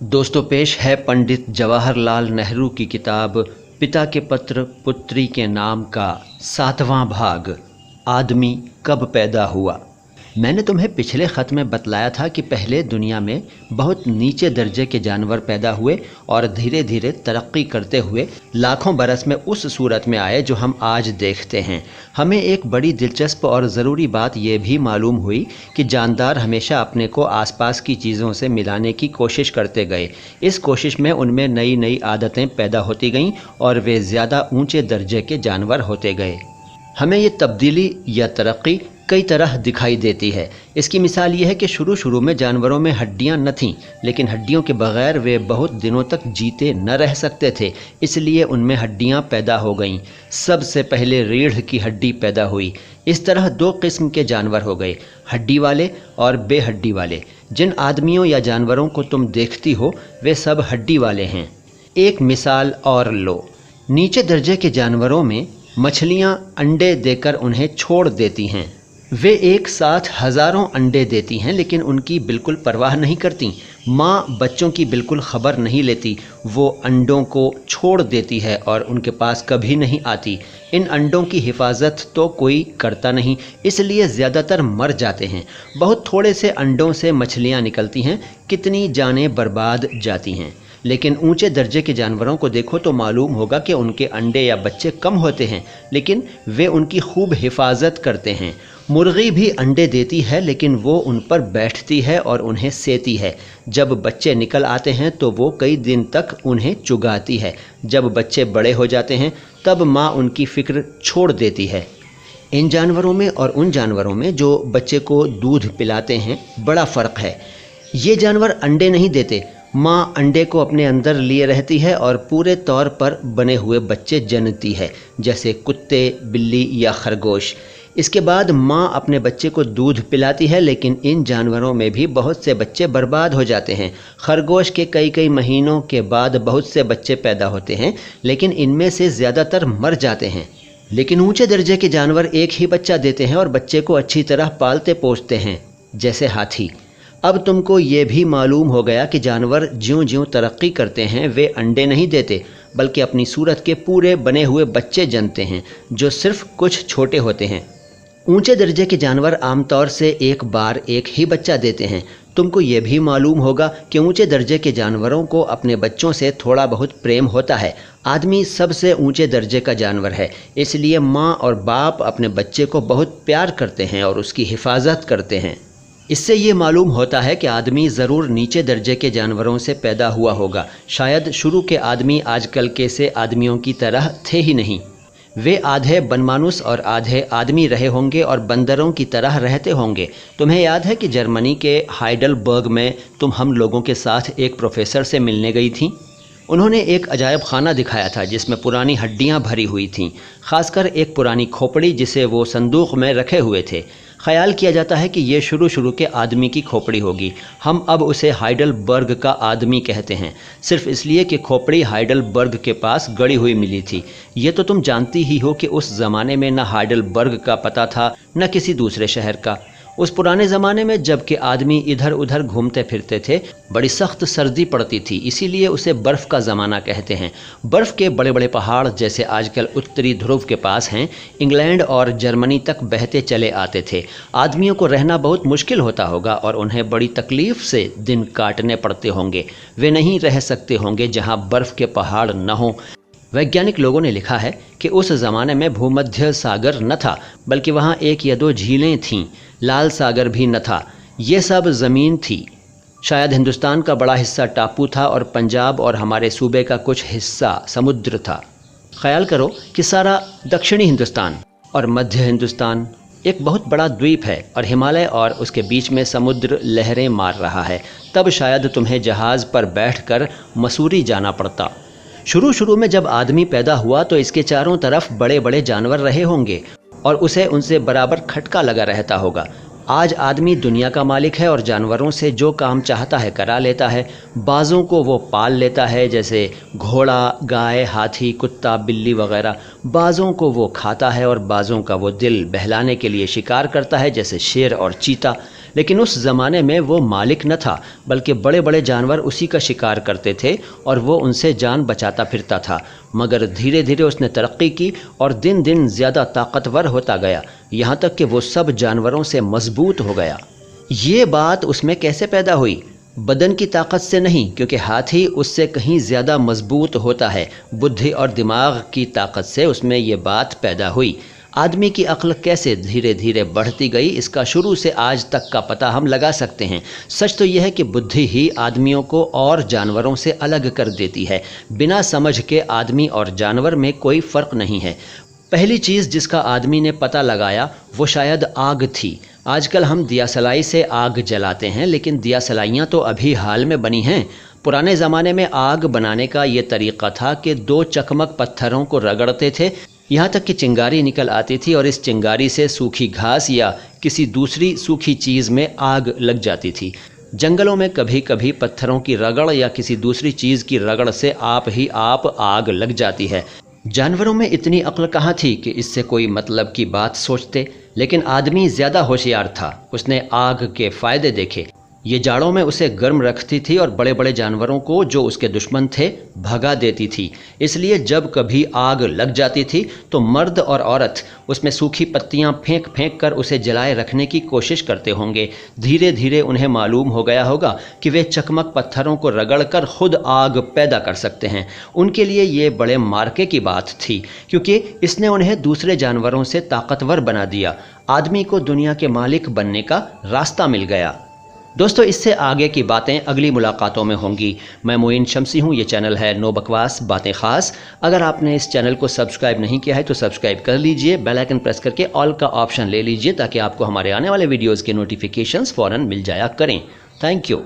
दोस्तों, पेश है पंडित जवाहर लाल नेहरू की किताब पिता के पत्र पुत्री के नाम का 7वां भाग, आदमी कब पैदा हुआ। मैंने तुम्हें पिछले ख़त में बतलाया था कि पहले दुनिया में बहुत नीचे दर्जे के जानवर पैदा हुए और धीरे धीरे तरक्की करते हुए लाखों बरस में उस सूरत में आए जो हम आज देखते हैं। हमें एक बड़ी दिलचस्प और ज़रूरी बात यह भी मालूम हुई कि जानदार हमेशा अपने को आसपास की चीज़ों से मिलाने की कोशिश करते गए। इस कोशिश में उनमें नई नई आदतें पैदा होती गईं और वे ज़्यादा ऊंचे दर्जे के जानवर होते गए। हमें ये तब्दीली या तरक्की कई तरह दिखाई देती है। इसकी मिसाल ये है कि शुरू में जानवरों में हड्डियां न थीं, लेकिन हड्डियों के बगैर वे बहुत दिनों तक जीते न रह सकते थे, इसलिए उनमें हड्डियां पैदा हो गईं। सबसे पहले रीढ़ की हड्डी पैदा हुई। इस तरह दो किस्म के जानवर हो गए, हड्डी वाले और बेहड्डी वाले। जिन आदमियों या जानवरों को तुम देखती हो वे सब हड्डी वाले हैं। एक मिसाल और लो, नीचे दर्जे के जानवरों में मछलियाँ अंडे देकर उन्हें छोड़ देती हैं। वे एक साथ हज़ारों अंडे देती हैं, लेकिन उनकी बिल्कुल परवाह नहीं करती। माँ बच्चों की बिल्कुल ख़बर नहीं लेती, वो अंडों को छोड़ देती है और उनके पास कभी नहीं आती। इन अंडों की हिफाजत तो कोई करता नहीं, इसलिए ज़्यादातर मर जाते हैं। बहुत थोड़े से अंडों से मछलियाँ निकलती हैं, कितनी जानें बर्बाद जाती हैं। लेकिन ऊंचे दर्जे के जानवरों को देखो तो मालूम होगा कि उनके अंडे या बच्चे कम होते हैं, लेकिन वे उनकी खूब हिफाजत करते हैं। मुर्गी भी अंडे देती है, लेकिन वो उन पर बैठती है और उन्हें सेती है। जब बच्चे निकल आते हैं तो वो कई दिन तक उन्हें चुगाती है। जब बच्चे बड़े हो जाते हैं तब माँ उनकी फ़िक्र छोड़ देती है। इन जानवरों में और उन जानवरों में जो बच्चे को दूध पिलाते हैं बड़ा फ़र्क है। ये जानवर अंडे नहीं देते, माँ अंडे को अपने अंदर लिए रहती है और पूरे तौर पर बने हुए बच्चे जनती है, जैसे कुत्ते, बिल्ली या खरगोश। इसके बाद माँ अपने बच्चे को दूध पिलाती है, लेकिन इन जानवरों में भी बहुत से बच्चे बर्बाद हो जाते हैं। खरगोश के कई महीनों के बाद बहुत से बच्चे पैदा होते हैं, लेकिन इनमें से ज़्यादातर मर जाते हैं। लेकिन ऊंचे दर्जे के जानवर एक ही बच्चा देते हैं और बच्चे को अच्छी तरह पालते पोसते हैं, जैसे हाथी। अब तुमको ये भी मालूम हो गया कि जानवर ज्यों-ज्यों तरक्की करते हैं वे अंडे नहीं देते, बल्कि अपनी सूरत के पूरे बने हुए बच्चे जनते हैं, जो सिर्फ कुछ छोटे होते हैं। ऊंचे दर्जे के जानवर आमतौर से एक बार एक ही बच्चा देते हैं। तुमको ये भी मालूम होगा कि ऊंचे दर्जे के जानवरों को अपने बच्चों से थोड़ा बहुत प्रेम होता है। आदमी सबसे ऊंचे दर्जे का जानवर है, इसलिए माँ और बाप अपने बच्चे को बहुत प्यार करते हैं और उसकी हिफाजत करते हैं। इससे ये मालूम होता है कि आदमी ज़रूर नीचे दर्जे के जानवरों से पैदा हुआ होगा। शायद शुरू के आदमी आजकल के से आदमियों की तरह थे ही नहीं। वे आधे बनमानुस और आधे आदमी रहे होंगे और बंदरों की तरह रहते होंगे। तुम्हें याद है कि जर्मनी के हाइडलबर्ग में तुम हम लोगों के साथ एक प्रोफेसर से मिलने गई थी। उन्होंने एक अजायब खाना दिखाया था जिसमें पुरानी हड्डियां भरी हुई थीं, खासकर एक पुरानी खोपड़ी जिसे वो संदूक में रखे हुए थे। ख्याल किया जाता है कि ये शुरू के आदमी की खोपड़ी होगी। हम अब उसे हाइडलबर्ग का आदमी कहते हैं, सिर्फ इसलिए कि खोपड़ी हाइडलबर्ग के पास गड़ी हुई मिली थी। ये तो तुम जानती ही हो कि उस ज़माने में न हाइडलबर्ग का पता था न किसी दूसरे शहर का। उस पुराने ज़माने में जबकि आदमी इधर उधर घूमते फिरते थे, बड़ी सख्त सर्दी पड़ती थी, इसीलिए उसे बर्फ़ का ज़माना कहते हैं। बर्फ़ के बड़े बड़े पहाड़ जैसे आजकल उत्तरी ध्रुव के पास हैं, इंग्लैंड और जर्मनी तक बहते चले आते थे। आदमियों को रहना बहुत मुश्किल होता होगा और उन्हें बड़ी तकलीफ़ से दिन काटने पड़ते होंगे। वे नहीं रह सकते होंगे जहाँ बर्फ़ के पहाड़ न हों। वैज्ञानिक लोगों ने लिखा है कि उस ज़माने में भूमध्य सागर न था, बल्कि वहाँ एक या दो झीलें थीं। लाल सागर भी न था, ये सब ज़मीन थी। शायद हिंदुस्तान का बड़ा हिस्सा टापू था और पंजाब और हमारे सूबे का कुछ हिस्सा समुद्र था। ख्याल करो कि सारा दक्षिणी हिंदुस्तान और मध्य हिंदुस्तान एक बहुत बड़ा द्वीप है और हिमालय और उसके बीच में समुद्र लहरें मार रहा है। तब शायद तुम्हें जहाज़ पर बैठकर मसूरी जाना पड़ता। शुरू में जब आदमी पैदा हुआ तो इसके चारों तरफ बड़े बड़े जानवर रहे होंगे और उसे उनसे बराबर खटका लगा रहता होगा। आज आदमी दुनिया का मालिक है और जानवरों से जो काम चाहता है करा लेता है। बाज़ों को वो पाल लेता है, जैसे घोड़ा, गाय, हाथी, कुत्ता, बिल्ली वगैरह। बाज़ों को वो खाता है और बाज़ों का वो दिल बहलाने के लिए शिकार करता है, जैसे शेर और चीता। لیکن اس زمانے میں وہ مالک نہ تھا، بلکہ بڑے بڑے جانور اسی کا شکار کرتے تھے اور وہ ان سے جان بچاتا پھرتا تھا۔ مگر دھیرے دھیرے اس نے ترقی کی اور دن دن زیادہ طاقتور ہوتا گیا، یہاں تک کہ وہ سب جانوروں سے مضبوط ہو گیا۔ یہ بات اس میں کیسے پیدا ہوئی؟ بدن کی طاقت سے نہیں، کیونکہ ہاتھی اس سے کہیں زیادہ مضبوط ہوتا ہے، بدھی اور دماغ کی طاقت سے اس میں یہ بات پیدا ہوئی۔ آدمی کی عقل کیسے دھیرے دھیرے بڑھتی گئی، اس کا شروع سے آج تک کا پتہ ہم لگا سکتے ہیں۔ سچ تو یہ ہے کہ بدھی ہی آدمیوں کو اور جانوروں سے الگ کر دیتی ہے۔ بنا سمجھ کے آدمی اور جانور میں کوئی فرق نہیں ہے۔ پہلی چیز جس کا آدمی نے پتہ لگایا وہ شاید آگ تھی۔ آج کل ہم دیا سلائی سے آگ جلاتے ہیں، لیکن دیا سلائیاں تو ابھی حال میں بنی ہیں۔ پرانے زمانے میں آگ بنانے کا یہ طریقہ تھا کہ 2 چکمک پتھروں کو رگڑتے تھے، یہاں تک کہ چنگاری نکل آتی تھی اور اس چنگاری سے سوکھی گھاس یا کسی دوسری سوکھی چیز میں آگ لگ جاتی تھی۔ جنگلوں میں کبھی کبھی پتھروں کی رگڑ یا کسی دوسری چیز کی رگڑ سے آپ ہی آپ آگ لگ جاتی ہے۔ جانوروں میں اتنی عقل کہاں تھی کہ اس سے کوئی مطلب کی بات سوچتے، لیکن آدمی زیادہ ہوشیار تھا۔ اس نے آگ کے فائدے دیکھے۔ یہ جاڑوں میں اسے گرم رکھتی تھی اور بڑے بڑے جانوروں کو جو اس کے دشمن تھے بھگا دیتی تھی۔ اس لیے جب کبھی آگ لگ جاتی تھی تو مرد اور عورت اس میں سوکھی پتیاں پھینک پھینک کر اسے جلائے رکھنے کی کوشش کرتے ہوں گے۔ دھیرے دھیرے انہیں معلوم ہو گیا ہوگا کہ وہ چکمک پتھروں کو رگڑ کر خود آگ پیدا کر سکتے ہیں۔ ان کے لیے یہ بڑے مارکے کی بات تھی، کیونکہ اس نے انہیں دوسرے جانوروں سے طاقتور بنا دیا۔ آدمی کو دنیا کے مالک بننے کا راستہ مل گیا۔ دوستو، اس سے آگے کی باتیں اگلی ملاقاتوں میں ہوں گی۔ میں معین شمسی ہوں، یہ چینل ہے نو بکواس باتیں خاص۔ اگر آپ نے اس چینل کو سبسکرائب نہیں کیا ہے تو سبسکرائب کر لیجئے، بیل آئیکن پریس کر کے آل کا آپشن لے لیجئے تاکہ آپ کو ہمارے آنے والے ویڈیوز کے نوٹیفیکیشنز فوراً مل جایا کریں۔ Thank you.